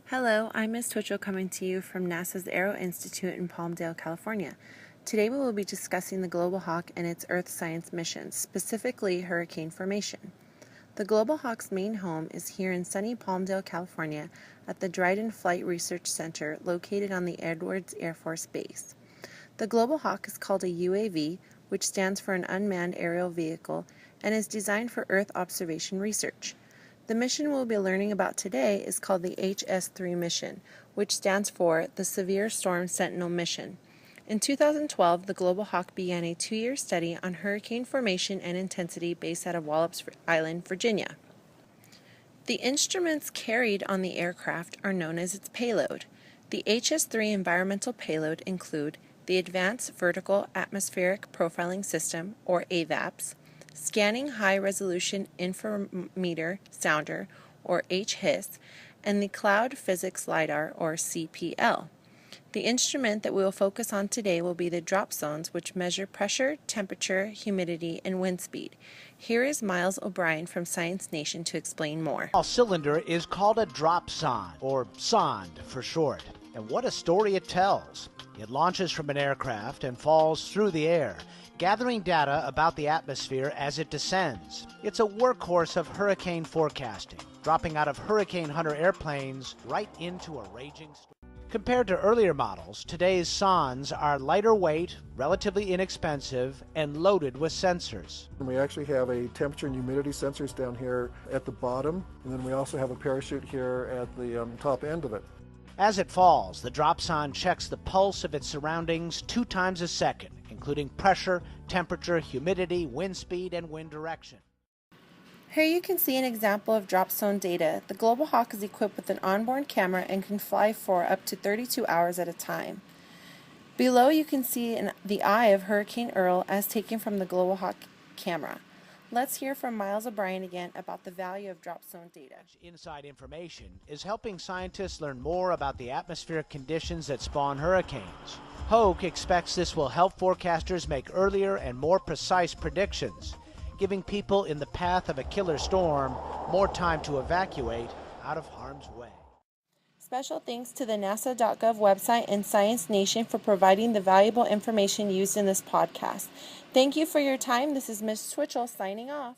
Hello, I'm Ms. Twitchell coming to you from NASA's Aero Institute in Palmdale, California. Today we will be discussing the Global Hawk and its Earth science missions, specifically hurricane formation. The Global Hawk's main home is here in sunny Palmdale, California at the Dryden Flight Research Center located on the Edwards Air Force Base. The Global Hawk is called a UAV, which stands for an unmanned aerial vehicle, and is designed for Earth observation research. The mission we'll be learning about today is called the HS3 mission, which stands for the Severe Storm Sentinel Mission. In 2012, the Global Hawk began a 2-year study on hurricane formation and intensity based out of Wallops Island, Virginia. The instruments carried on the aircraft are known as its payload. The HS3 environmental payload include the Advanced Vertical Atmospheric Profiling System, or AVAPS, Scanning High-Resolution Interferometer Sounder, or HIS, and the Cloud Physics LiDAR, or CPL. The instrument that we will focus on today will be the Dropsondes, which measure pressure, temperature, humidity, and wind speed. Here is Miles O'Brien from Science Nation to explain more. A cylinder is called a dropsonde, or sonde for short. And what a story it tells. It launches from an aircraft and falls through the air, gathering data about the atmosphere as it descends. It's a workhorse of hurricane forecasting, dropping out of hurricane hunter airplanes right into a raging storm. Compared to earlier models, today's sondes are lighter weight, relatively inexpensive, and loaded with sensors. We actually have a temperature and humidity sensors down here at the bottom, and then we also have a parachute here at the top end of it. As it falls, the dropsonde checks the pulse of its surroundings 2 times a second, including pressure, temperature, humidity, wind speed, and wind direction. Here you can see an example of dropsonde data. The Global Hawk is equipped with an onboard camera and can fly for up to 32 hours at a time. Below you can see the eye of Hurricane Earl as taken from the Global Hawk camera. Let's hear from Miles O'Brien again about the value of dropsonde data. Inside information is helping scientists learn more about the atmospheric conditions that spawn hurricanes. Hoke expects this will help forecasters make earlier and more precise predictions, giving people in the path of a killer storm more time to evacuate out of harm's way. Special thanks to the NASA.gov website and Science Nation for providing the valuable information used in this podcast. Thank you for your time. This is Ms. Twitchell signing off.